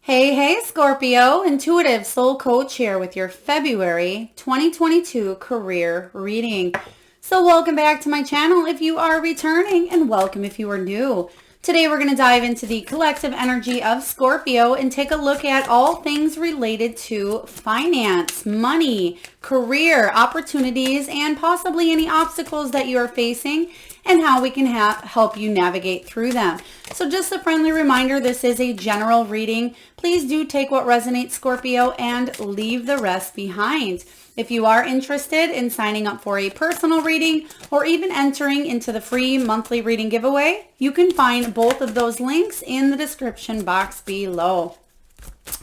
Hey, Scorpio, intuitive soul coach here with your February 2022 career reading. So welcome back to my channel if you are returning, and welcome if you are new. Today we're going to dive into the collective energy of Scorpio and take a look at all things related to finance, money, career, opportunities, and possibly any obstacles that you are facing, and how we can help you navigate through them. So just a friendly reminder, this is a general reading. Please do take what resonates, Scorpio, and leave the rest behind. If you are interested in signing up for a personal reading or even entering into the free monthly reading giveaway, you can find both of those links in the description box below.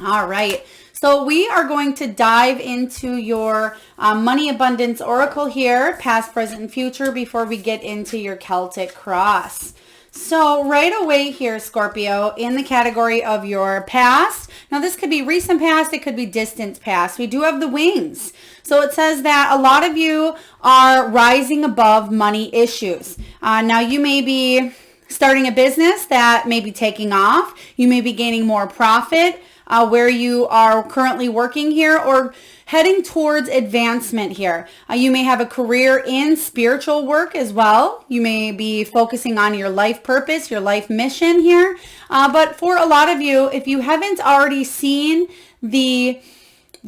All right. So we are going to dive into your money abundance oracle here, past, present, and future, before we get into your Celtic cross. So right away here, Scorpio, in the category of your past, now this could be recent past, it could be distant past. We do have the wings. So it says that a lot of you are rising above money issues. Now you may be starting a business that may be taking off. You may be gaining more profit where you are currently working here, or heading towards advancement here. You may have a career in spiritual work as well. You may be focusing on your life purpose, your life mission here. But for a lot of you, if you haven't already seen the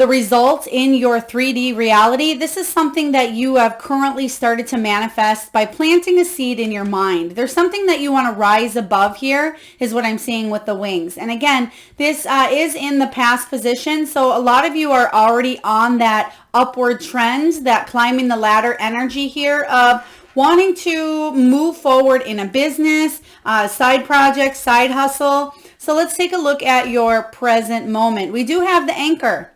results in your 3D reality, this is something that you have currently started to manifest by planting a seed in your mind. There's something that you want to rise above here, is what I'm seeing with the wings. And again, this is in the past position. So a lot of you are already on that upward trend, that climbing the ladder energy here of wanting to move forward in a business, side project, side hustle. So let's take a look at your present moment. We do have the anchor.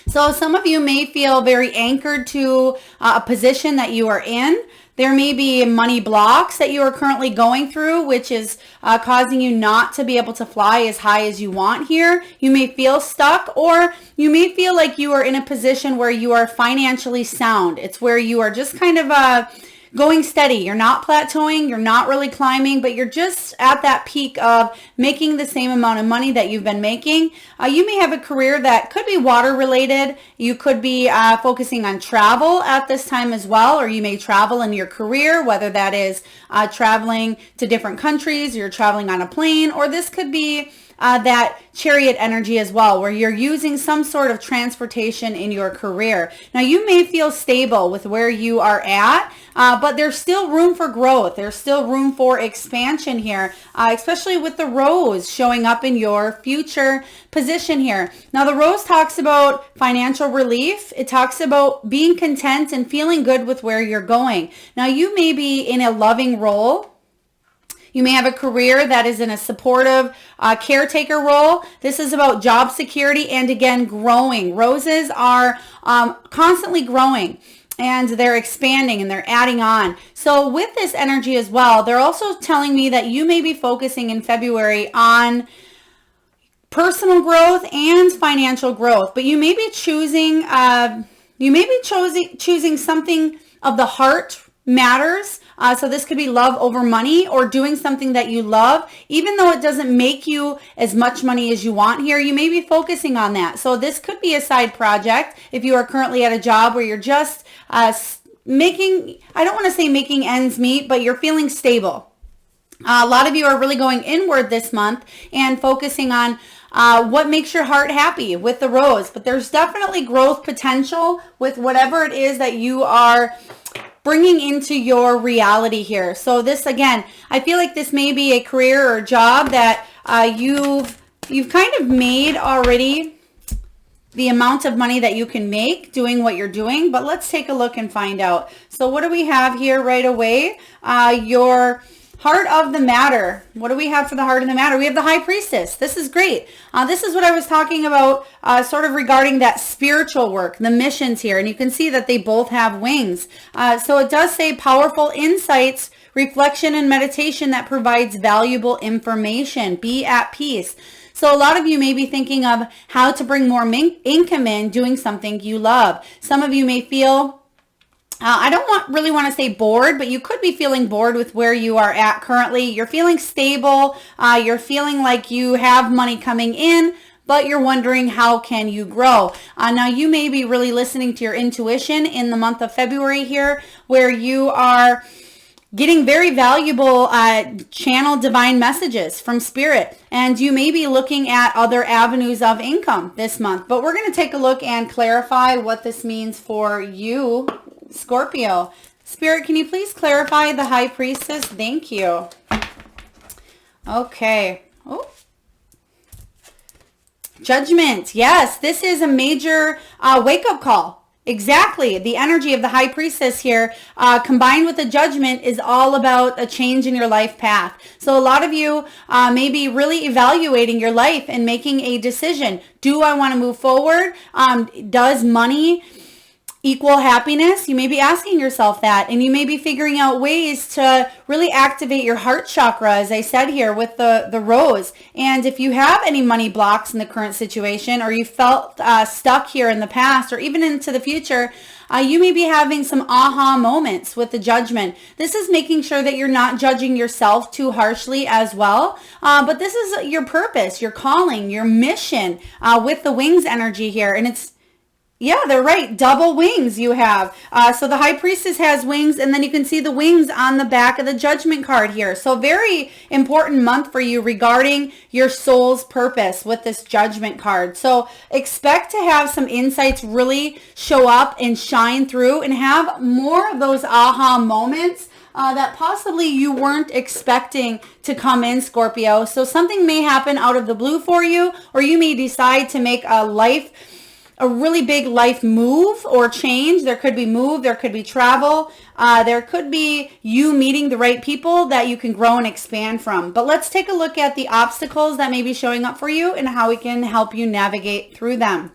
So some of you may feel very anchored to a position that you are in. There may be money blocks that you are currently going through, which is causing you not to be able to fly as high as you want here. You may feel stuck, or you may feel like you are in a position where you are financially sound. It's where you are just kind of going steady. You're not plateauing, you're not really climbing, but you're just at that peak of making the same amount of money that you've been making. You may have a career that could be water related. You could be focusing on travel at this time as well, or you may travel in your career, whether that is traveling to different countries, you're traveling on a plane, or this could be that chariot energy as well, where you're using some sort of transportation in your career. Now, you may feel stable with where you are at, but there's still room for growth. There's still room for expansion here, especially with the rose showing up in your future position here. Now, the rose talks about financial relief. It talks about being content and feeling good with where you're going. Now, you may be in a loving role. You may have a career that is in a supportive caretaker role. This is about job security and, again, growing. Roses are constantly growing, and they're expanding and they're adding on. So with this energy as well, they're also telling me that you may be focusing in February on personal growth and financial growth, but you may be choosing choosing something of the heart matters. So this could be love over money, or doing something that you love, even though it doesn't make you as much money as you want here. You may be focusing on that. So this could be a side project if you are currently at a job where you're just making, I don't want to say making ends meet, but you're feeling stable. A lot of you are really going inward this month and focusing on what makes your heart happy with the rose. But there's definitely growth potential with whatever it is that you are bringing into your reality here. So this, again, I feel like this may be a career or job that you've kind of made already the amount of money that you can make doing what you're doing. But let's take a look and find out. So what do we have here right away? Your heart of the matter. What do we have for the heart of the matter? We have the High Priestess. This is great. This is what I was talking about sort of regarding that spiritual work, the missions here. And you can see that they both have wings. So it does say powerful insights, reflection, and meditation that provides valuable information. Be at peace. So a lot of you may be thinking of how to bring more income in doing something you love. Some of you may feel I don't really want to say bored, but you could be feeling bored with where you are at currently. You're feeling stable. You're feeling like you have money coming in, but you're wondering how can you grow. Now, you may be really listening to your intuition in the month of February here, where you are getting very valuable channel divine messages from spirit, and you may be looking at other avenues of income this month. But we're going to take a look and clarify what this means for you, Scorpio. Spirit, can you please clarify the High Priestess? Thank you. Okay. Oh. Judgment. Yes, this is a major wake-up call. Exactly. The energy of the High Priestess here, combined with the Judgment, is all about a change in your life path. So a lot of you may be really evaluating your life and making a decision. Do I want to move forward? Does money equal happiness? You may be asking yourself that, and you may be figuring out ways to really activate your heart chakra, as I said here with the rose. And if you have any money blocks in the current situation, or you felt stuck here in the past or even into the future, you may be having some aha moments with the Judgment. This is making sure that you're not judging yourself too harshly as well. But this is your purpose, your calling, your mission with the wings energy here. And yeah, they're right. Double wings you have. So the High Priestess has wings, and then you can see the wings on the back of the Judgment card here. So very important month for you regarding your soul's purpose with this Judgment card. So expect to have some insights really show up and shine through, and have more of those aha moments that possibly you weren't expecting to come in, Scorpio. So something may happen out of the blue for you, or you may decide to make a really big life move or change. There could be move, there could be travel, there could be you meeting the right people that you can grow and expand from. But let's take a look at the obstacles that may be showing up for you and how we can help you navigate through them.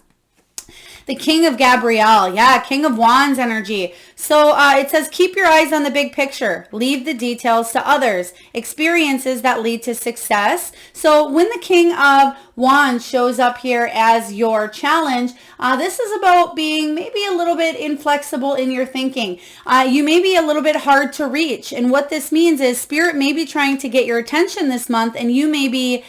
The King of Gabrielle. Yeah, King of Wands energy. So it says, keep your eyes on the big picture. Leave the details to others. Experiences that lead to success. So when the King of Wands shows up here as your challenge, this is about being maybe a little bit inflexible in your thinking. You may be a little bit hard to reach. And what this means is Spirit may be trying to get your attention this month, and you may be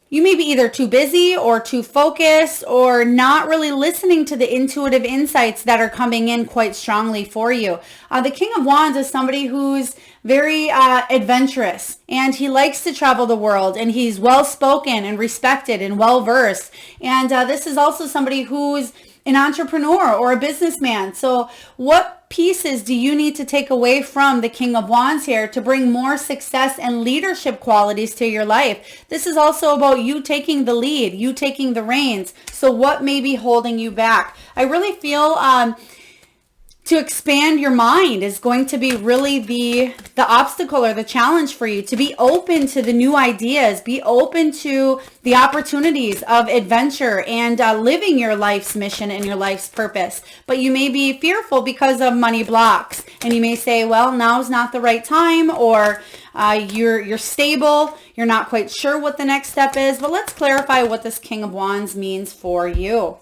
either too busy or too focused, or not really listening to the intuitive insights that are coming in quite strongly for you. The King of Wands is somebody who's very adventurous, and he likes to travel the world, and he's well-spoken and respected and well-versed. And this is also somebody who's an entrepreneur or a businessman. So what pieces do you need to take away from the King of Wands here to bring more success and leadership qualities to your life? This is also about you taking the lead, you taking the reins. So what may be holding you back? I really feel to expand your mind is going to be really the obstacle or the challenge for you. To be open to the new ideas, be open to the opportunities of adventure and living your life's mission and your life's purpose. But you may be fearful because of money blocks, and you may say, well, now's not the right time, or you're stable, you're not quite sure what the next step is. But let's clarify what this King of Wands means for you.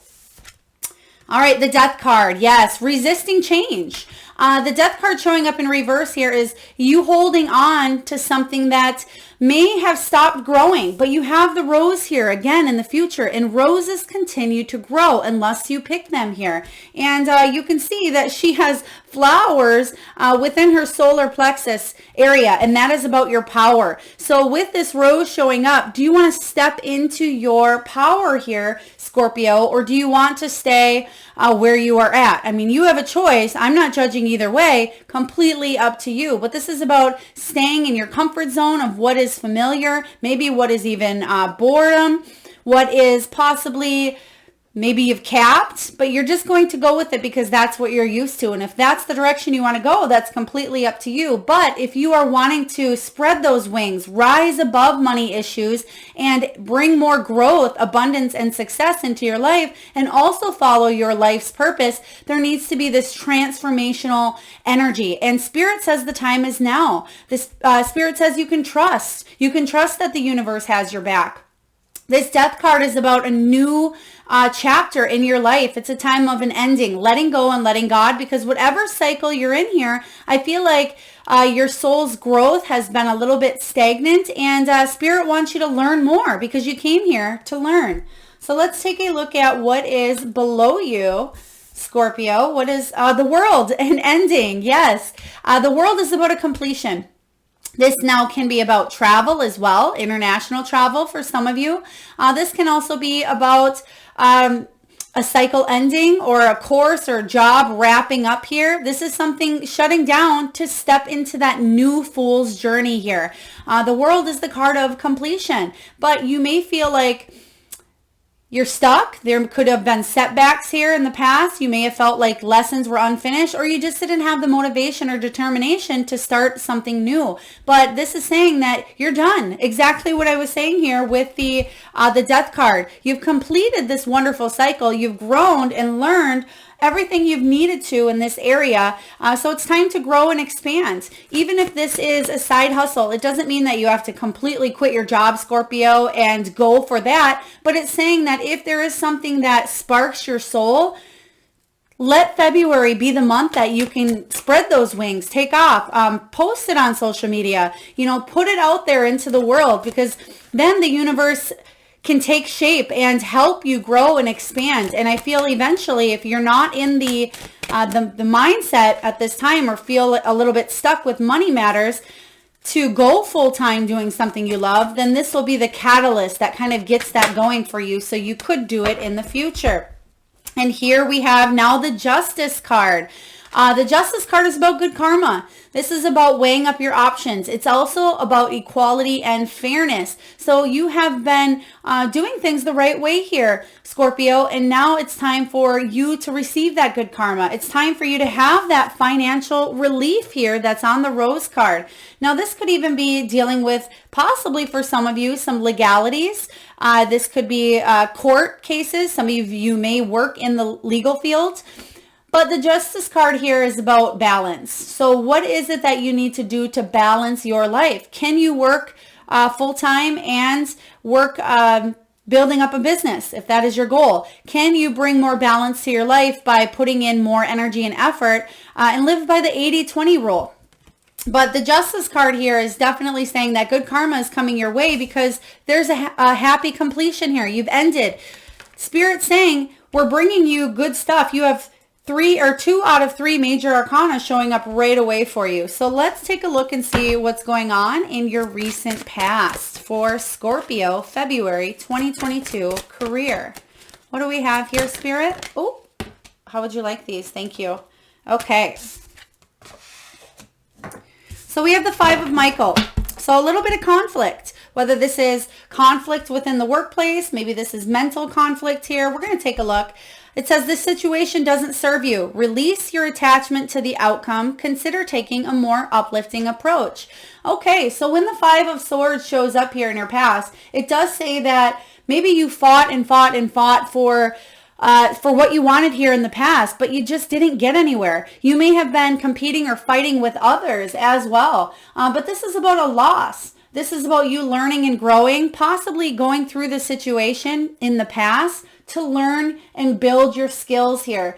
All right, the Death card. Yes, resisting change. The Death card showing up in reverse here is you holding on to something that may have stopped growing, but you have the rose here again in the future, and roses continue to grow unless you pick them here. And you can see that she has flowers within her solar plexus area, and that is about your power. So with this rose showing up, do you want to step into your power here, Scorpio, or do you want to stay where you are at? I mean, you have a choice. I'm not judging either way, completely up to you. But this is about staying in your comfort zone of what is familiar, maybe what is even boredom, what is possibly maybe you've capped, but you're just going to go with it because that's what you're used to. And if that's the direction you want to go, that's completely up to you. But if you are wanting to spread those wings, rise above money issues, and bring more growth, abundance, and success into your life, and also follow your life's purpose, there needs to be this transformational energy. And Spirit says the time is now. This Spirit says you can trust. You can trust that the universe has your back. This Death card is about a new chapter in your life. It's a time of an ending, letting go and letting God, because whatever cycle you're in here, I feel like your soul's growth has been a little bit stagnant, and Spirit wants you to learn more because you came here to learn. So let's take a look at what is below you, Scorpio. What is the World? An ending. Yes. The World is about a completion. This now can be about travel as well, international travel for some of you. This can also be about a cycle ending or a course or job wrapping up here. This is something shutting down to step into that new fool's journey here. The World is the card of completion, but you may feel like you're stuck. There could have been setbacks here in the past. You may have felt like lessons were unfinished, or you just didn't have the motivation or determination to start something new. But this is saying that you're done. Exactly what I was saying here with the Death card. You've completed this wonderful cycle. You've grown and learned everything you've needed to in this area. So it's time to grow and expand. Even if this is a side hustle, it doesn't mean that you have to completely quit your job, Scorpio, and go for that. But it's saying that if there is something that sparks your soul, let February be the month that you can spread those wings, take off, post it on social media, put it out there into the world, because then the universe can take shape and help you grow and expand. And I feel eventually, if you're not in the mindset at this time, or feel a little bit stuck with money matters, to go full-time doing something you love, then this will be the catalyst that kind of gets that going for you, so you could do it in the future. And here we have now the Justice card. The Justice card is about good karma. This is about weighing up your options. It's also about equality and fairness. So you have been doing things the right way here, Scorpio, and now it's time for you to receive that good karma. It's time for you to have that financial relief here that's on the Rose card. Now, this could even be dealing with, possibly for some of you, some legalities. This could be court cases. Some of you may work in the legal field. But the Justice card here is about balance. So what is it that you need to do to balance your life? Can you work full-time and work building up a business, if that is your goal? Can you bring more balance to your life by putting in more energy and effort and live by the 80-20 rule? But the Justice card here is definitely saying that good karma is coming your way, because there's a happy completion here. You've ended. Spirit's saying, we're bringing you good stuff. You have 2 out of 3 major arcana showing up right away for you. So let's take a look and see what's going on in your recent past for Scorpio, February 2022 career. What do we have here, Spirit? Oh, how would you like these? Thank you. Okay. So we have the 5 of Michael. So a little bit of conflict, whether this is conflict within the workplace, maybe this is mental conflict here. We're going to take a look. It says this situation doesn't serve you. Release your attachment to the outcome. Consider taking a more uplifting approach. Okay, so when the 5 of Swords shows up here in your past, it does say that maybe you fought and fought and fought for what you wanted here in the past, but you just didn't get anywhere. You may have been competing or fighting with others as well, but this is about a loss. This is about you learning and growing, possibly going through the situation in the past to learn and build your skills here.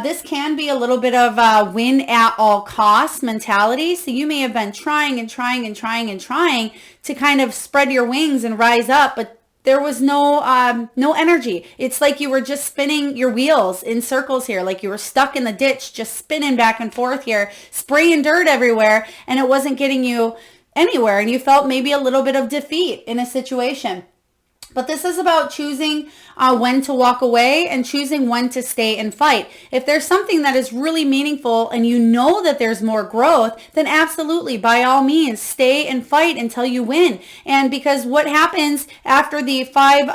This can be a little bit of a win at all costs mentality. So you may have been trying and trying and trying and trying to kind of spread your wings and rise up, but there was no energy. It's like you were just spinning your wheels in circles here, like you were stuck in the ditch, just spinning back and forth here, spraying dirt everywhere, and it wasn't getting you anywhere, and you felt maybe a little bit of defeat in a situation. But this is about choosing when to walk away and choosing when to stay and fight. If there's something that is really meaningful and you know that there's more growth, then absolutely, by all means, stay and fight until you win. And because what happens after the 5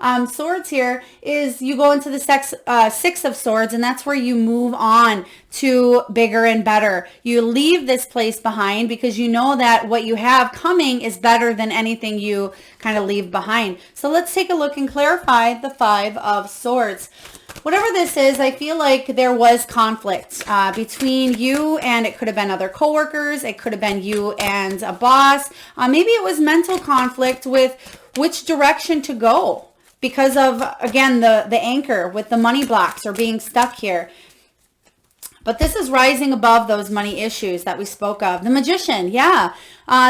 of Swords here is you go into the 6 of Swords, and that's where you move on to bigger and better. You leave this place behind because you know that what you have coming is better than anything you kind of leave behind. So let's take a look and clarify the 5 of Swords. Whatever this is, I feel like there was conflict between you, and it could have been other coworkers. It could have been you and a boss. Maybe it was mental conflict with which direction to go because of, again, the anchor with the money blocks or being stuck here. But this is rising above those money issues that we spoke of. The Magician, yeah.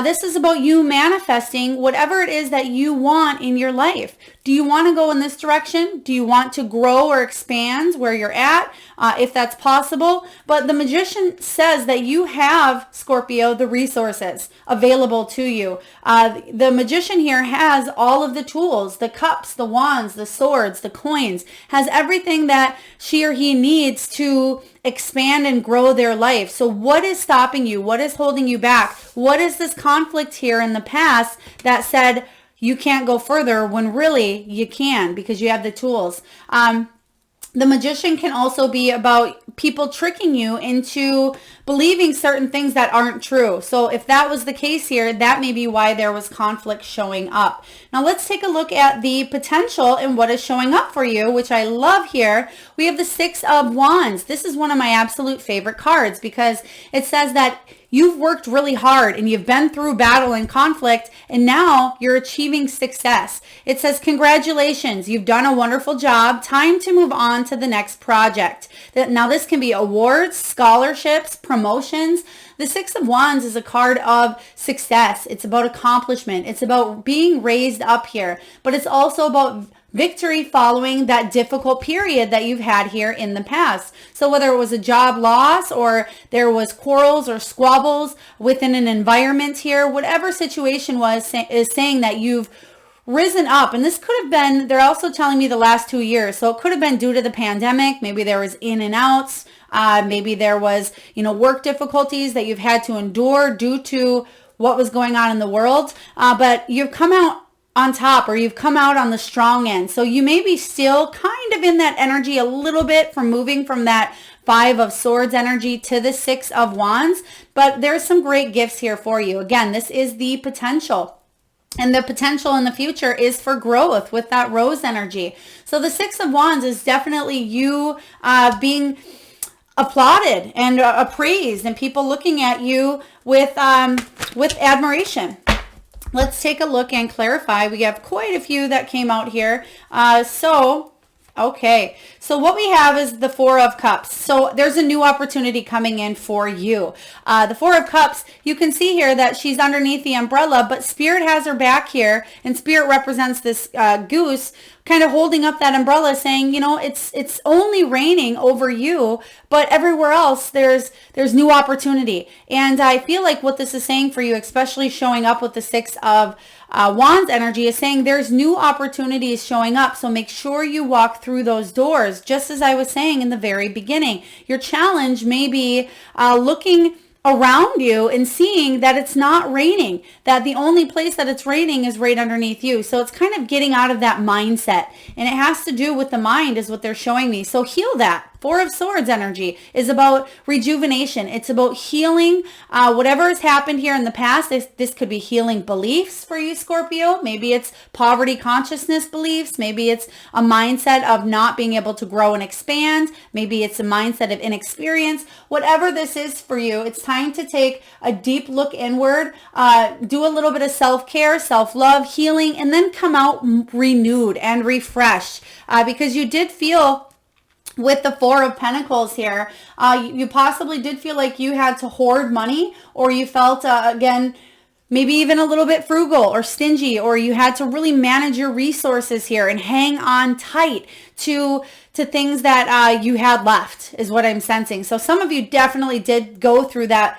This is about you manifesting whatever it is that you want in your life. Do you want to go in this direction? Do you want to grow or expand where you're at, if that's possible? But the Magician says that you have, Scorpio, the resources available to you. The Magician here has all of the tools, the cups, the wands, the swords, the coins, has everything that she or he needs to expand and grow their life. So what is stopping you? What is holding you back? What is this conflict here in the past that said you can't go further when really you can because you have the tools? The Magician can also be about people tricking you into believing certain things that aren't true. So if that was the case here, that may be why there was conflict showing up. Now let's take a look at the potential and what is showing up for you, which I love here. We have the Six of Wands. This is one of my absolute favorite cards because it says that you've worked really hard and you've been through battle and conflict and now you're achieving success. It says, congratulations, you've done a wonderful job. Time to move on to the next project. Now this can be awards, scholarships, promotions. The Six of Wands is a card of success. It's about accomplishment. It's about being raised up here, but it's also about victory following that difficult period that you've had here in the past. So whether it was a job loss or there was quarrels or squabbles within an environment here, whatever situation is saying that you've risen up. And this could have been, they're also telling me the last 2 years. So it could have been due to the pandemic. Maybe there was in and outs. Maybe there was, work difficulties that you've had to endure due to what was going on in the world. But you've come out on top, or you've come out on the strong end. So you may be still kind of in that energy a little bit from moving from that Five of Swords energy to the Six of Wands, but there's some great gifts here for you. Again, this is the potential. And the potential in the future is for growth with that Rose energy. So the Six of Wands is definitely you being applauded and appraised, and people looking at you with admiration. Let's take a look and clarify. We have quite a few that came out here. Okay. So what we have is the Four of Cups. So there's a new opportunity coming in for you. The Four of Cups, you can see here that she's underneath the umbrella, but Spirit has her back here, and Spirit represents this goose kind of holding up that umbrella saying, it's only raining over you, but everywhere else there's new opportunity. And I feel like what this is saying for you, especially showing up with the Six of Wands energy, is saying there's new opportunities showing up. So make sure you walk through those doors, just as I was saying in the very beginning. Your challenge may be looking around you and seeing that it's not raining, that the only place that it's raining is right underneath you. So it's kind of getting out of that mindset, and it has to do with the mind is what they're showing me. So heal that. Four of Swords energy is about rejuvenation. It's about healing whatever has happened here in the past. This could be healing beliefs for you, Scorpio. Maybe it's poverty consciousness beliefs. Maybe it's a mindset of not being able to grow and expand. Maybe it's a mindset of inexperience. Whatever this is for you, it's time to take a deep look inward, do a little bit of self-care, self-love, healing, and then come out renewed and refreshed because you did feel with the Four of Pentacles here, you possibly did feel like you had to hoard money, or you felt, again, maybe even a little bit frugal or stingy, or you had to really manage your resources here and hang on tight to things that you had left, is what I'm sensing. So some of you definitely did go through that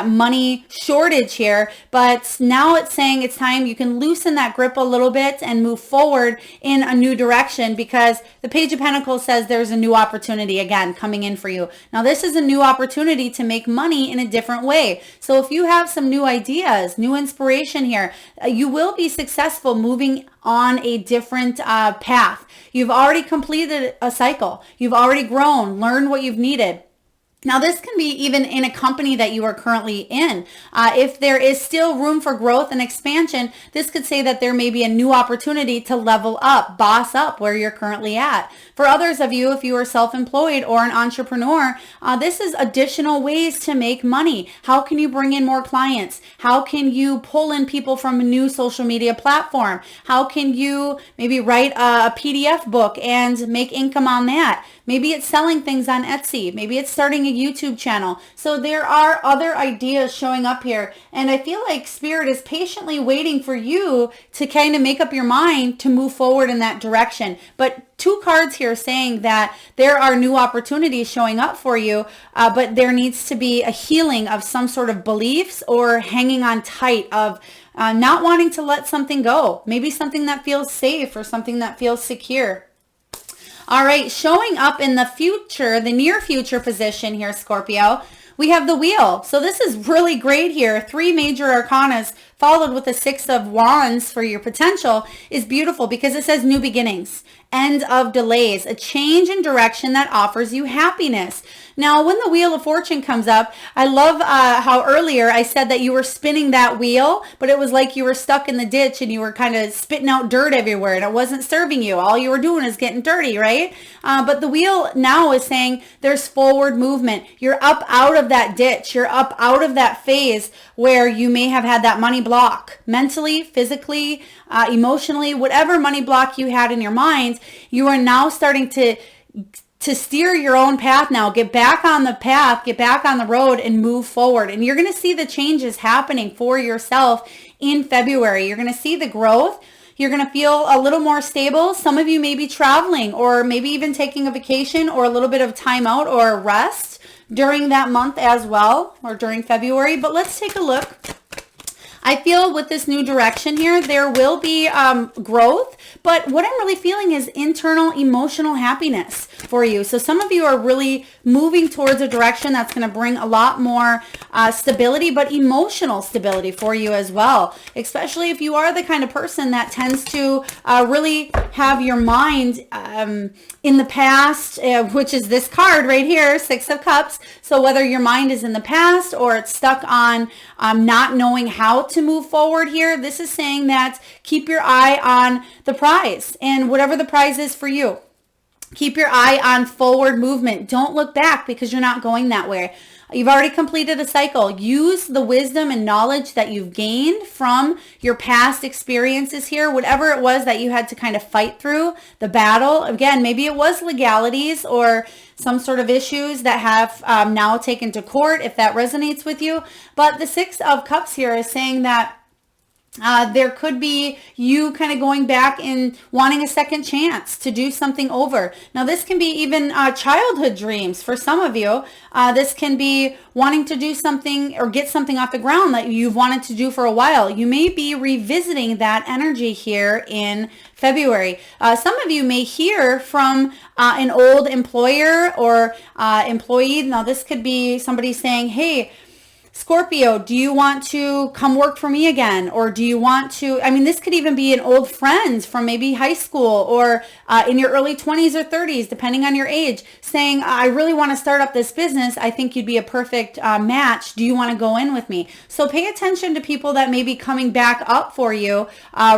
money shortage here, but now it's saying it's time you can loosen that grip a little bit and move forward in a new direction, because the Page of Pentacles says there's a new opportunity again coming in for you. Now this is a new opportunity to make money in a different way. So if you have some new ideas, new inspiration here, you will be successful moving on a different path. You've already completed a cycle. You've already grown, learned what you've needed. Now, this can be even in a company that you are currently in. If there is still room for growth and expansion, this could say that there may be a new opportunity to level up, boss up where you're currently at. For others of you, if you are self-employed or an entrepreneur, this is additional ways to make money. How can you bring in more clients? How can you pull in people from a new social media platform? How can you maybe write a PDF book and make income on that? Maybe it's selling things on Etsy. Maybe it's starting a YouTube channel. So there are other ideas showing up here. And I feel like Spirit is patiently waiting for you to kind of make up your mind to move forward in that direction. But two cards here saying that there are new opportunities showing up for you, but there needs to be a healing of some sort of beliefs or hanging on tight of not wanting to let something go. Maybe something that feels safe or something that feels secure. All right, showing up in the future, the near future position here, Scorpio, we have the Wheel. So this is really great here. 3 major arcanas followed with the 6 of Wands for your potential is beautiful because it says new beginnings, end of delays, a change in direction that offers you happiness. Now, when the Wheel of Fortune comes up, I love how earlier I said that you were spinning that wheel, but it was like you were stuck in the ditch and you were kind of spitting out dirt everywhere and it wasn't serving you. All you were doing is getting dirty, right? But the wheel now is saying there's forward movement. You're up out of that ditch. You're up out of that phase where you may have had that money block mentally, physically, emotionally, whatever money block you had in your mind. You are now starting to steer your own path now. Get back on the path, get back on the road and move forward. And you're going to see the changes happening for yourself in February. You're going to see the growth. You're going to feel a little more stable. Some of you may be traveling or maybe even taking a vacation or a little bit of time out or rest during that month as well, or during February. But let's take a look. I feel with this new direction here, there will be growth, but what I'm really feeling is internal emotional happiness for you. So some of you are really moving towards a direction that's going to bring a lot more stability, but emotional stability for you as well, especially if you are the kind of person that tends to really have your mind in the past, which is this card right here, 6 of Cups. So whether your mind is in the past or it's stuck on not knowing how to move forward here, this is saying that keep your eye on the prize and whatever the prize is for you. Keep your eye on forward movement. Don't look back because you're not going that way. You've already completed a cycle. Use the wisdom and knowledge that you've gained from your past experiences here, whatever it was that you had to kind of fight through the battle. Again, maybe it was legalities or some sort of issues that have now taken to court, if that resonates with you. But the 6 of Cups here is saying that there could be you kind of going back and wanting a second chance to do something over. Now, this can be even childhood dreams for some of you. This can be wanting to do something or get something off the ground that you've wanted to do for a while. You may be revisiting that energy here in February. Some of you may hear from an old employer or employee. Now, this could be somebody saying, hey, Scorpio, do you want to come work for me again? Or do you want to, I mean, this could even be an old friend from maybe high school or in your early 20s or 30s, depending on your age, saying, I really want to start up this business. I think you'd be a perfect match. Do you want to go in with me? So pay attention to people that may be coming back up for you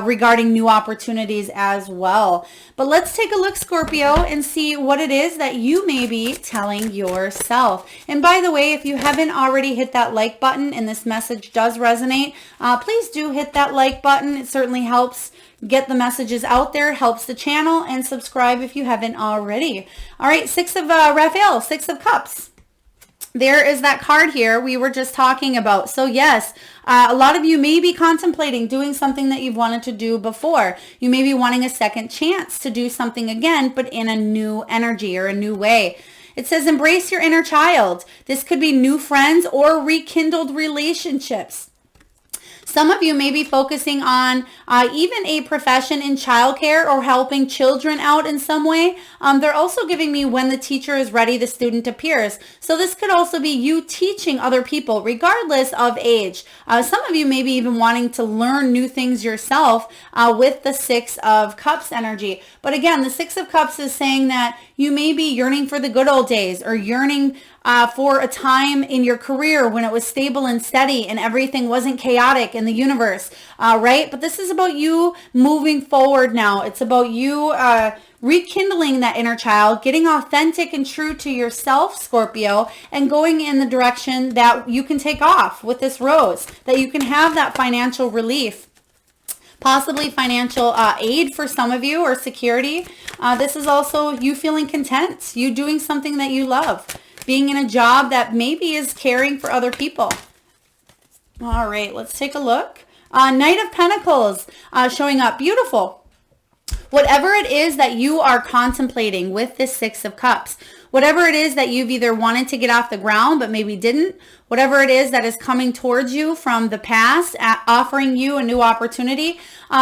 regarding new opportunities as well. But let's take a look, Scorpio, and see what it is that you may be telling yourself. And by the way, if you haven't already hit that like button and this message does resonate, please do hit that like button. It certainly helps get the messages out there, helps the channel, and subscribe if you haven't already. All right, 6 of Raphael, 6 of Cups. There is that card here we were just talking about. So yes, a lot of you may be contemplating doing something that you've wanted to do before. You may be wanting a second chance to do something again, but in a new energy or a new way. It says embrace your inner child. This could be new friends or rekindled relationships. Some of you may be focusing on even a profession in childcare or helping children out in some way. They're also giving me when the teacher is ready, the student appears. So this could also be you teaching other people, regardless of age. Some of you may be even wanting to learn new things yourself with the 6 of Cups energy. But again, the 6 of Cups is saying that You may be yearning for the good old days, or yearning for a time in your career when it was stable and steady and everything wasn't chaotic in the universe, right? But this is about you moving forward now. It's about you rekindling that inner child, getting authentic and true to yourself, Scorpio, and going in the direction that you can take off with this rose, that you can have that financial relief. Possibly financial aid for some of you, or security. This is also you feeling content, you doing something that you love, being in a job that maybe is caring for other people. All right, let's take a look. Knight of Pentacles showing up. Beautiful. Whatever it is that you are contemplating with this Six of Cups, whatever it is that you've either wanted to get off the ground but maybe didn't, whatever it is that is coming towards you from the past, offering you a new opportunity,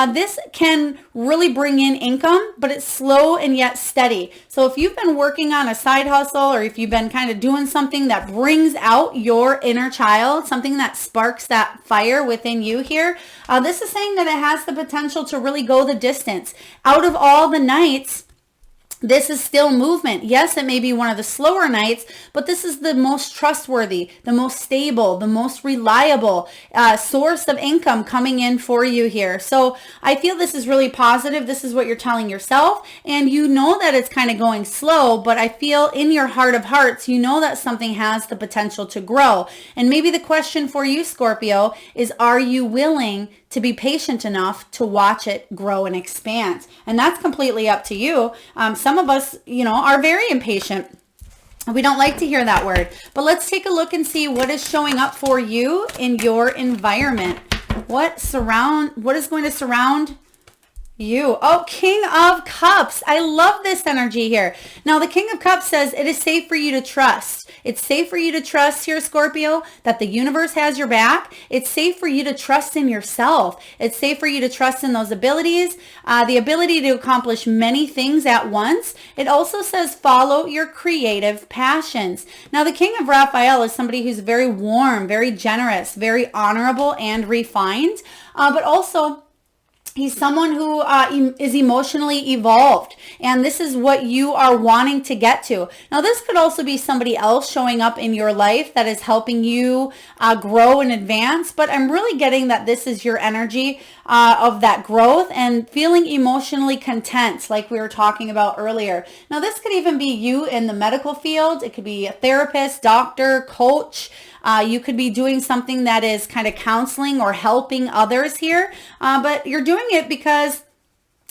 this can really bring in income, but it's slow and yet steady. So if you've been working on a side hustle, or if you've been kind of doing something that brings out your inner child, something that sparks that fire within you here, this is saying that it has the potential to really go the distance. Out of all the nights, this is still movement. Yes, it may be one of the slower nights, but this is the most trustworthy, the most stable, the most reliable source of income coming in for you here. So I feel this is really positive. This is what you're telling yourself, and you know that it's kind of going slow, but I feel in your heart of hearts, you know that something has the potential to grow. And maybe the question for you, Scorpio, is, are you willing to be patient enough to watch it grow and expand? And that's completely up to you. Some of us, are very impatient. We don't like to hear that word. But let's take a look and see what is showing up for you in your environment. What is going to surround you? Oh, King of Cups. I love this energy here. Now, the King of Cups says it is safe for you to trust. It's safe for you to trust here, Scorpio, that the universe has your back. It's safe for you to trust in yourself. It's safe for you to trust in those abilities, the ability to accomplish many things at once. It also says follow your creative passions. Now, the King of Raphael is somebody who's very warm, very generous, very honorable, and refined, but also he's someone who is emotionally evolved, and this is what you are wanting to get to. Now, this could also be somebody else showing up in your life that is helping you grow and advance, but I'm really getting that this is your energy of that growth and feeling emotionally content, like we were talking about earlier. Now, this could even be you in the medical field. It could be a therapist, doctor, coach. You could be doing something that is kind of counseling or helping others here, but you're doing it because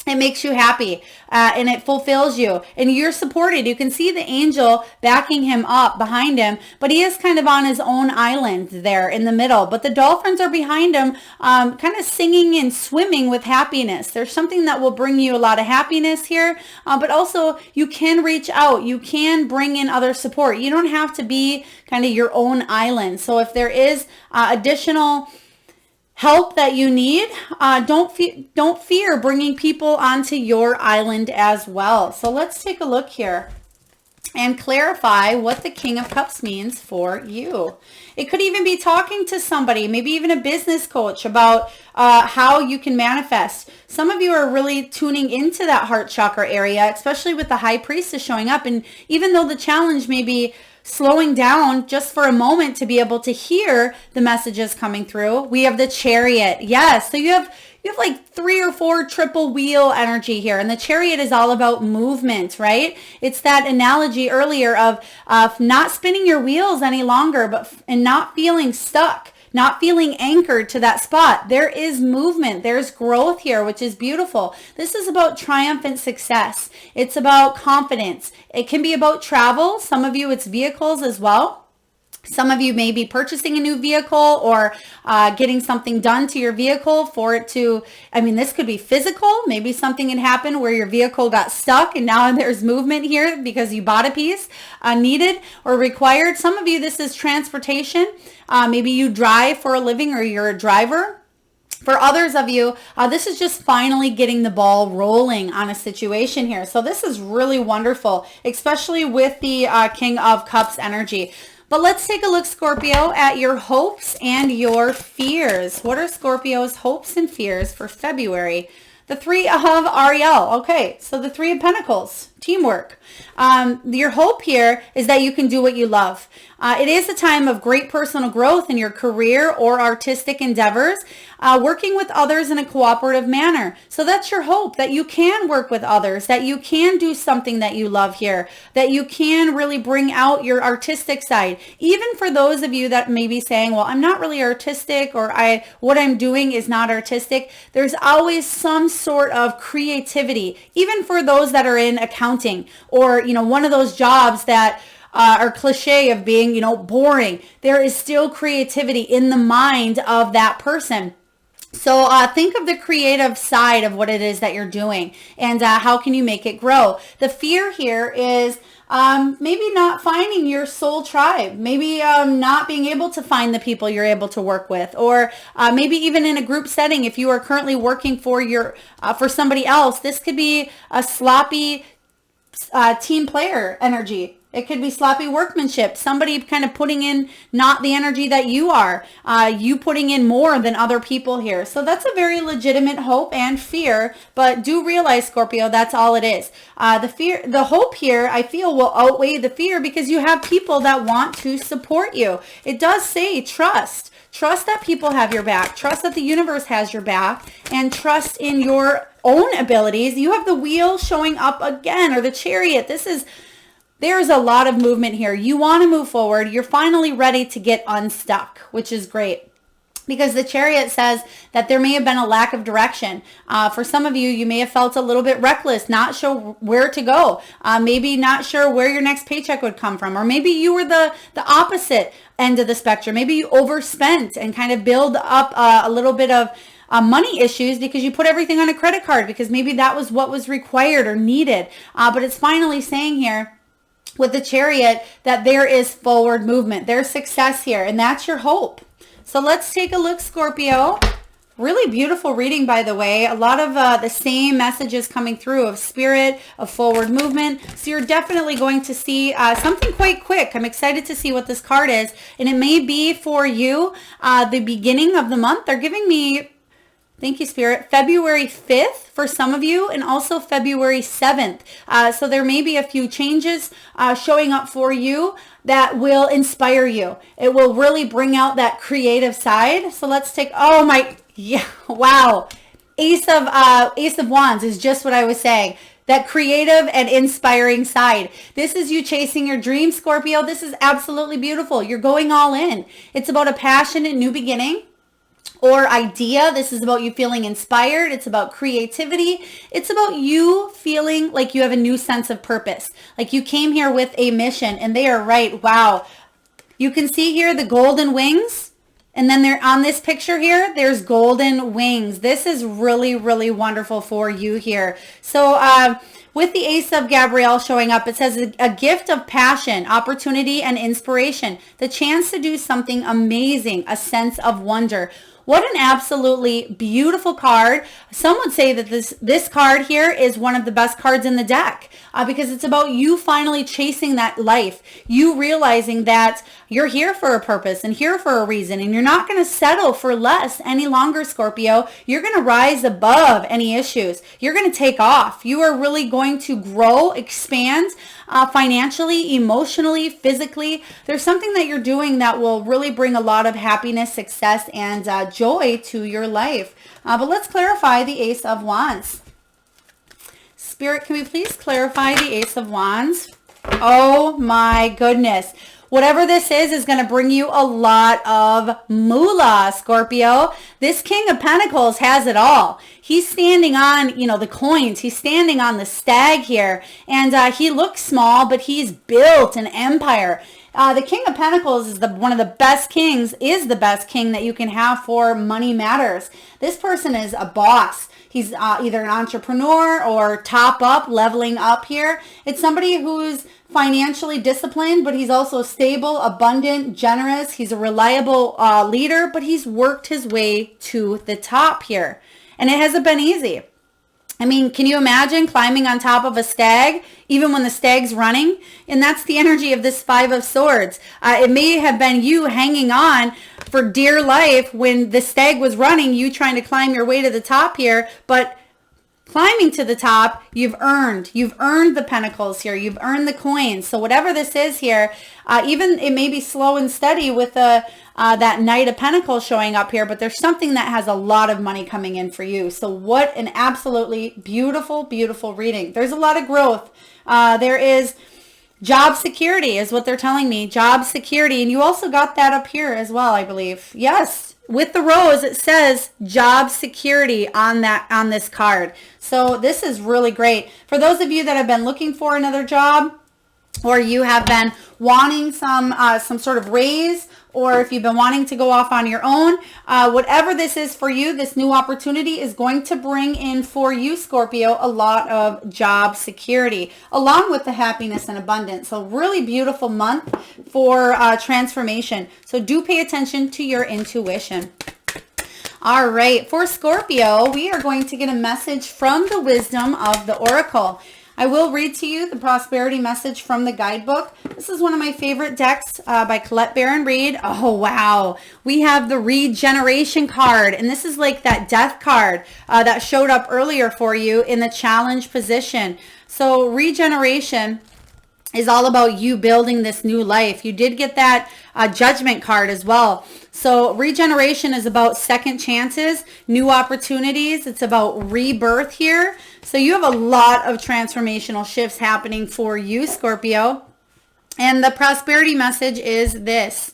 it makes you happy and it fulfills you, and you're supported. You can see the angel backing him up behind him, but he is kind of on his own island there in the middle, but the dolphins are behind him, kind of singing and swimming with happiness. There's something that will bring you a lot of happiness here, but also you can reach out. You can bring in other support. You don't have to be kind of your own island. So if there is additional help that you need, don't fear bringing people onto your island as well. So let's take a look here and clarify what the King of Cups means for you. It could even be talking to somebody, maybe even a business coach, about how you can manifest. Some of you are really tuning into that heart chakra area, especially with the High Priestess showing up. And even though the challenge may be slowing down just for a moment to be able to hear the messages coming through, we have the Chariot. Yes, so you have like 3 or 4 triple wheel energy here, and the Chariot is all about movement, right? It's that analogy earlier of not spinning your wheels any longer, and not feeling stuck, not feeling anchored to that spot. There is movement. There's growth here, which is beautiful. This is about triumphant success. It's about confidence. It can be about travel. Some of you, it's vehicles as well. Some of you may be purchasing a new vehicle or getting something done to your vehicle for it to, this could be physical. Maybe something had happened where your vehicle got stuck and now there's movement here because you bought a piece needed or required. Some of you, this is transportation. Maybe you drive for a living or you're a driver. For others of you, this is just finally getting the ball rolling on a situation here. So this is really wonderful, especially with the King of Cups energy. But let's take a look, Scorpio, at your hopes and your fears. What are Scorpio's hopes and fears for February The Three of Ariel. Okay, so the Three of Pentacles, teamwork. Your hope here is that you can do what you love. It is a time of great personal growth in your career or artistic endeavors, working with others in a cooperative manner. So that's your hope, that you can work with others, that you can do something that you love here, that you can really bring out your artistic side. Even for those of you that may be saying, well, I'm not really artistic, or what I'm doing is not artistic. There's always some sort of creativity, even for those that are in accounting, or, one of those jobs that are cliche of being, boring. There is still creativity in the mind of that person. So think of the creative side of what it is that you're doing, and how can you make it grow. The fear here is maybe not finding your soul tribe, maybe not being able to find the people you're able to work with, or maybe even in a group setting, if you are currently working for for somebody else, this could be a sloppy team player energy. It could be sloppy workmanship, somebody kind of putting in not the energy that you are, you putting in more than other people here. So that's a very legitimate hope and fear, but do realize, Scorpio, that's all it is. The hope here, I feel, will outweigh the fear because you have people that want to support you. It does say trust. Trust that people have your back. Trust that the universe has your back, and trust in your own abilities. You have the wheel showing up again, or the chariot. There's a lot of movement here. You want to move forward. You're finally ready to get unstuck, which is great. Because the chariot says that there may have been a lack of direction. For some of you, you may have felt a little bit reckless, not sure where to go, maybe not sure where your next paycheck would come from, or maybe you were the opposite end of the spectrum. Maybe you overspent and kind of build up a little bit of money issues because you put everything on a credit card because maybe that was what was required or needed. But it's finally saying here, with the chariot, that there is forward movement. There's success here, and that's your hope. So let's take a look, Scorpio. Really beautiful reading, by the way. A lot of the same messages coming through of spirit, of forward movement. So you're definitely going to see something quite quick. I'm excited to see what this card is, and it may be for you the beginning of the month. They're giving me, thank you, Spirit, February 5th for some of you, and also February 7th. So there may be a few changes showing up for you that will inspire you. It will really bring out that creative side. So let's take, wow. Ace of Wands is just what I was saying. That creative and inspiring side. This is you chasing your dreams, Scorpio. This is absolutely beautiful. You're going all in. It's about a passionate new beginning or idea. This is about you feeling inspired. It's about creativity. It's about you feeling like you have a new sense of purpose. Like you came here with a mission, and they are right. Wow. You can see here the golden wings. And then there on this picture here, there's golden wings. This is really, really wonderful for you here. So with the Ace of Gabrielle showing up, it says a gift of passion, opportunity, and inspiration. The chance to do something amazing, a sense of wonder. What an absolutely beautiful card. Some would say that this card here is one of the best cards in the deck because it's about you finally chasing that life. You realizing that you're here for a purpose and here for a reason, and you're not going to settle for less any longer, Scorpio. You're going to rise above any issues. You're going to take off. You are really going to grow, expand financially, emotionally, physically. There's something that you're doing that will really bring a lot of happiness, success, and joy to your life. But let's clarify the Ace of Wands. Spirit, can we please clarify the Ace of Wands? Oh my goodness. Whatever this is going to bring you a lot of moolah, Scorpio. This King of Pentacles has it all. He's standing on, the coins. He's standing on the stag here. And he looks small, but he's built an empire. The King of Pentacles is one of the best kings, is the best king that you can have for money matters. This person is a boss. He's either an entrepreneur or top up, leveling up here. It's somebody who's financially disciplined, but he's also stable, abundant, generous. He's a reliable leader, but he's worked his way to the top here. And it hasn't been easy. I mean, can you imagine climbing on top of a stag, even when the stag's running? And that's the energy of this Five of Swords. It may have been you hanging on for dear life when the stag was running, you trying to climb your way to the top here, but climbing to the top, you've earned the pentacles here. You've earned the coins. So whatever this is here, even it may be slow and steady with that Knight of Pentacles showing up here, but there's something that has a lot of money coming in for you. So what an absolutely beautiful, beautiful reading. There's a lot of growth. There is job security is what they're telling me. Job security. And you also got that up here as well, I believe. Yes. With the rose, it says job security on this card. So this is really great. For those of you that have been looking for another job, or you have been wanting some sort of raise, or if you've been wanting to go off on your own, whatever this is for you, this new opportunity is going to bring in for you, Scorpio, a lot of job security, along with the happiness and abundance. So really beautiful month for transformation. So do pay attention to your intuition. All right, for Scorpio, we are going to get a message from the wisdom of the Oracle. I will read to you the prosperity message from the guidebook. This is one of my favorite decks by Collette Baron-Reid. Oh, wow. We have the regeneration card, and this is like that death card that showed up earlier for you in the challenge position. So regeneration is all about you building this new life. You did get that judgment card as well. So regeneration is about second chances, new opportunities. It's about rebirth here. So you have a lot of transformational shifts happening for you, Scorpio. And the prosperity message is this.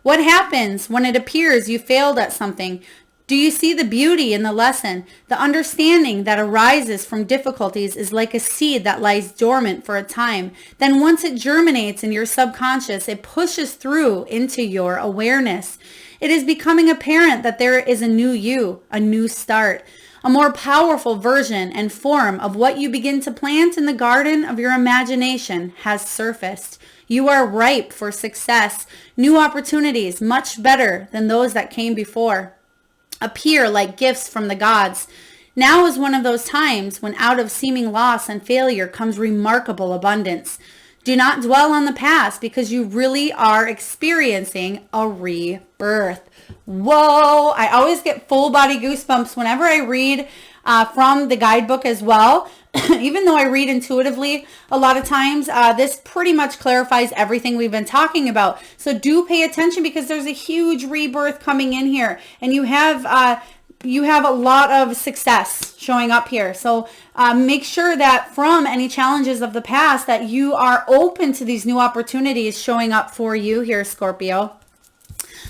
What happens when it appears you failed at something? Do you see the beauty in the lesson? The understanding that arises from difficulties is like a seed that lies dormant for a time. Then once it germinates in your subconscious, it pushes through into your awareness. It is becoming apparent that there is a new you, a new start, a more powerful version and form of what you begin to plant in the garden of your imagination has surfaced. You are ripe for success. New opportunities, much better than those that came before, appear like gifts from the gods. Now is one of those times when out of seeming loss and failure comes remarkable abundance. Do not dwell on the past because you really are experiencing a rebirth. Whoa! I always get full body goosebumps whenever I read from the guidebook as well. Even though I read intuitively, a lot of times this pretty much clarifies everything we've been talking about. So do pay attention because there's a huge rebirth coming in here, and you have a lot of success showing up here. So make sure that from any challenges of the past that you are open to these new opportunities showing up for you here, Scorpio.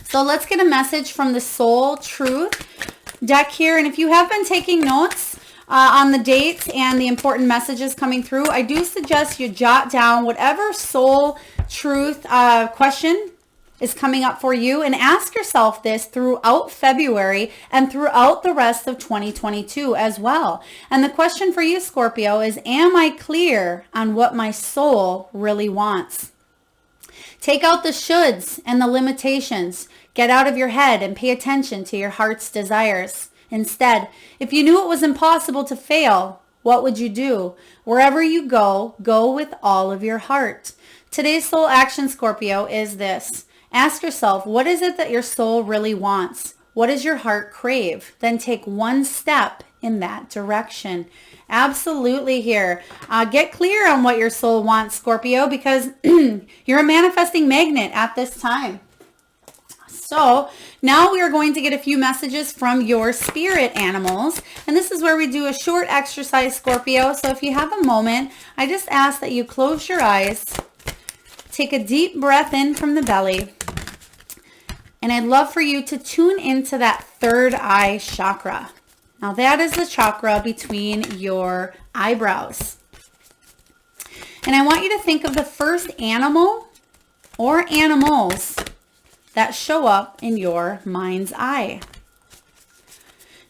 So let's get a message from the Soul Truth deck here. And if you have been taking notes on the dates and the important messages coming through, I do suggest you jot down whatever Soul Truth question is coming up for you and ask yourself this throughout February and throughout the rest of 2022 as well. And the question for you, Scorpio, is, am I clear on what my soul really wants? Take out the shoulds and the limitations. Get out of your head and pay attention to your heart's desires. Instead, if you knew it was impossible to fail, what would you do? Wherever you go, go with all of your heart. Today's soul action, Scorpio, is this. Ask yourself, what is it that your soul really wants? What does your heart crave? Then take one step in that direction. Absolutely here. Get clear on what your soul wants, Scorpio, because you're a manifesting magnet at this time. So now we are going to get a few messages from your spirit animals. And this is where we do a short exercise, Scorpio. So if you have a moment, I just ask that you close your eyes, take a deep breath in from the belly. And I'd love for you to tune into that third eye chakra. Now that is the chakra between your eyebrows. And I want you to think of the first animal or animals that show up in your mind's eye.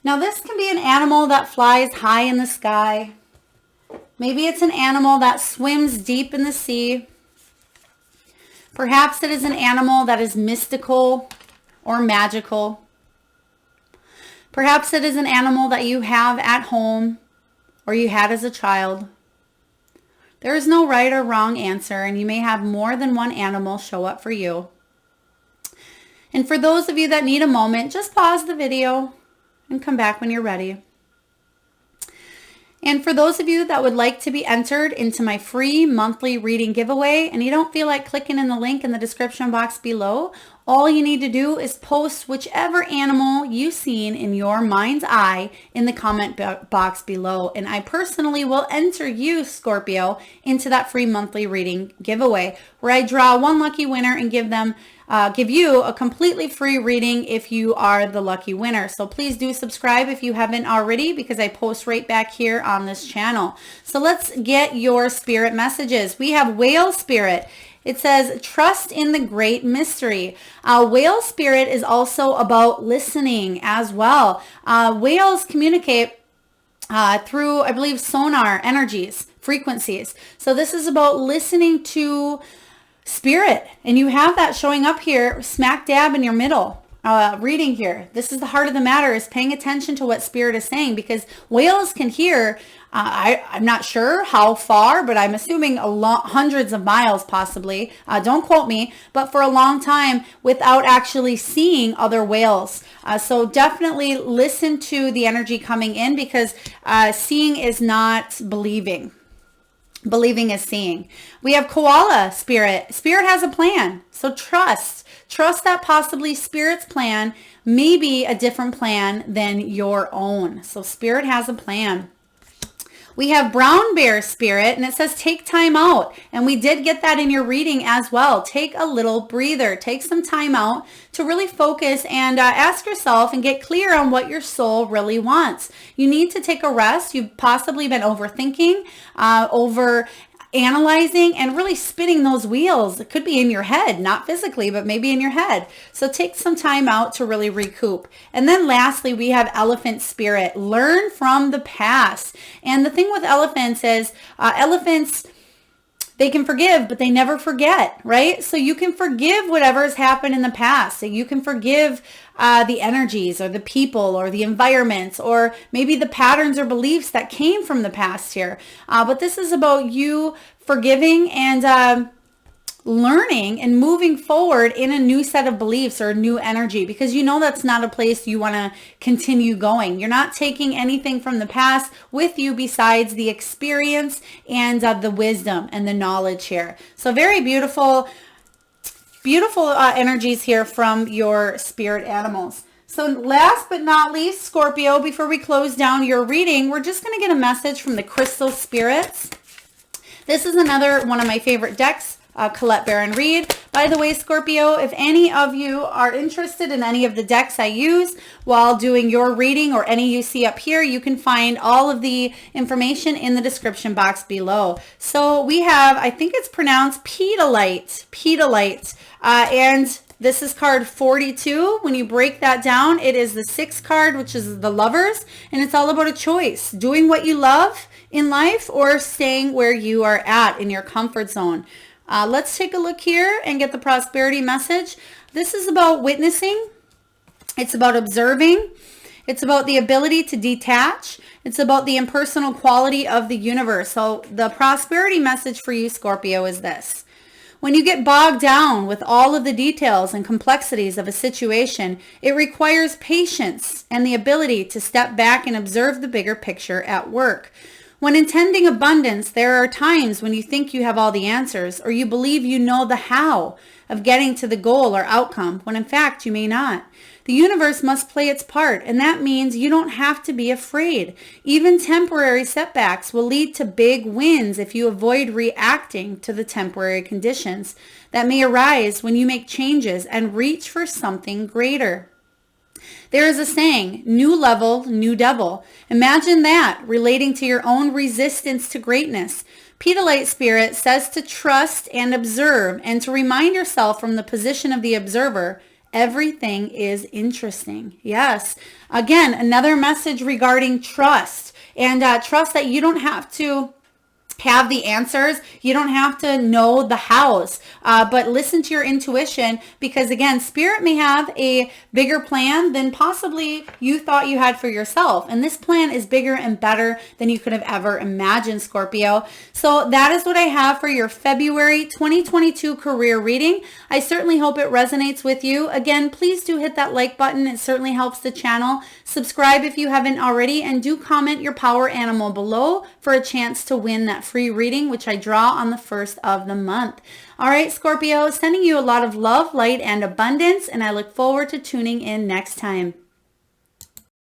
Now this can be an animal that flies high in the sky. Maybe it's an animal that swims deep in the sea. Perhaps it is an animal that is mystical or magical. Perhaps it is an animal that you have at home or you had as a child. There is no right or wrong answer, and you may have more than one animal show up for you. And for those of you that need a moment, just pause the video and come back when you're ready. And for those of you that would like to be entered into my free monthly reading giveaway and you don't feel like clicking in the link in the description box below, all you need to do is post whichever animal you've seen in your mind's eye in the comment box below. And I personally will enter you, Scorpio, into that free monthly reading giveaway where I draw one lucky winner and give you a completely free reading if you are the lucky winner. So please do subscribe if you haven't already, because I post right back here on this channel. So let's get your spirit messages. We have Whale Spirit. It says, trust in the great mystery. Whale Spirit is also about listening as well. Whales communicate through, I believe, sonar energies, frequencies. So this is about listening to spirit, and you have that showing up here smack dab in your middle reading here. This is the heart of the matter, is paying attention to what spirit is saying, because whales can hear, I'm not sure how far, but I'm assuming hundreds of miles possibly, don't quote me, but for a long time without actually seeing other whales. So definitely listen to the energy coming in, because seeing is not believing. Believing is seeing. We have Koala Spirit. Spirit has a plan. So trust that possibly Spirit's plan may be a different plan than your own. So Spirit has a plan. We have Brown Bear Spirit, and it says take time out. And we did get that in your reading as well. Take a little breather. Take some time out to really focus and ask yourself and get clear on what your soul really wants. You need to take a rest. You've possibly been overthinking, over analyzing, and really spinning those wheels. It could be in your head, not physically, but maybe in your head. So take some time out to really recoup. And then lastly, we have Elephant Spirit. Learn from the past. And the thing with elephants is elephants, they can forgive, but they never forget, right? So you can forgive whatever has happened in the past. So you can forgive the energies or the people or the environments or maybe the patterns or beliefs that came from the past here. But this is about you forgiving and learning and moving forward in a new set of beliefs or a new energy, because you know that's not a place you want to continue going. You're not taking anything from the past with you besides the experience and the wisdom and the knowledge here. So very beautiful, beautiful energies here from your spirit animals. So last but not least, Scorpio, before we close down your reading, we're just going to get a message from the Crystal Spirits. This is another one of my favorite decks. Collette Baron-Reid. By the way, Scorpio, if any of you are interested in any of the decks I use while doing your reading or any you see up here, you can find all of the information in the description box below. So we have, I think it's pronounced Pedalite, and this is card 42. When you break that down, it is the 6th card, which is the Lovers, and it's all about a choice, doing what you love in life or staying where you are at in your comfort zone. Let's take a look here and get the prosperity message. This is about witnessing. It's about observing. It's about the ability to detach. It's about the impersonal quality of the universe. So the prosperity message for you, Scorpio, is this. When you get bogged down with all of the details and complexities of a situation, it requires patience and the ability to step back and observe the bigger picture at work. When intending abundance, there are times when you think you have all the answers, or you believe you know the how of getting to the goal or outcome, when in fact you may not. The universe must play its part, and that means you don't have to be afraid. Even temporary setbacks will lead to big wins if you avoid reacting to the temporary conditions that may arise when you make changes and reach for something greater. There is a saying, new level, new devil. Imagine that, relating to your own resistance to greatness. Pedalite Spirit says to trust and observe, and to remind yourself from the position of the observer, everything is interesting. Yes. Again, another message regarding trust, and trust that you don't have to have the answers. You don't have to know the house, but listen to your intuition, because again, Spirit may have a bigger plan than possibly you thought you had for yourself. And this plan is bigger and better than you could have ever imagined, Scorpio. So that is what I have for your February 2022 career reading. I certainly hope it resonates with you. Again, please do hit that like button. It certainly helps the channel. Subscribe if you haven't already, and do comment your power animal below for a chance to win that free reading, which I draw on the 1st of the month. All right, Scorpio, sending you a lot of love, light, and abundance, and I look forward to tuning in next time.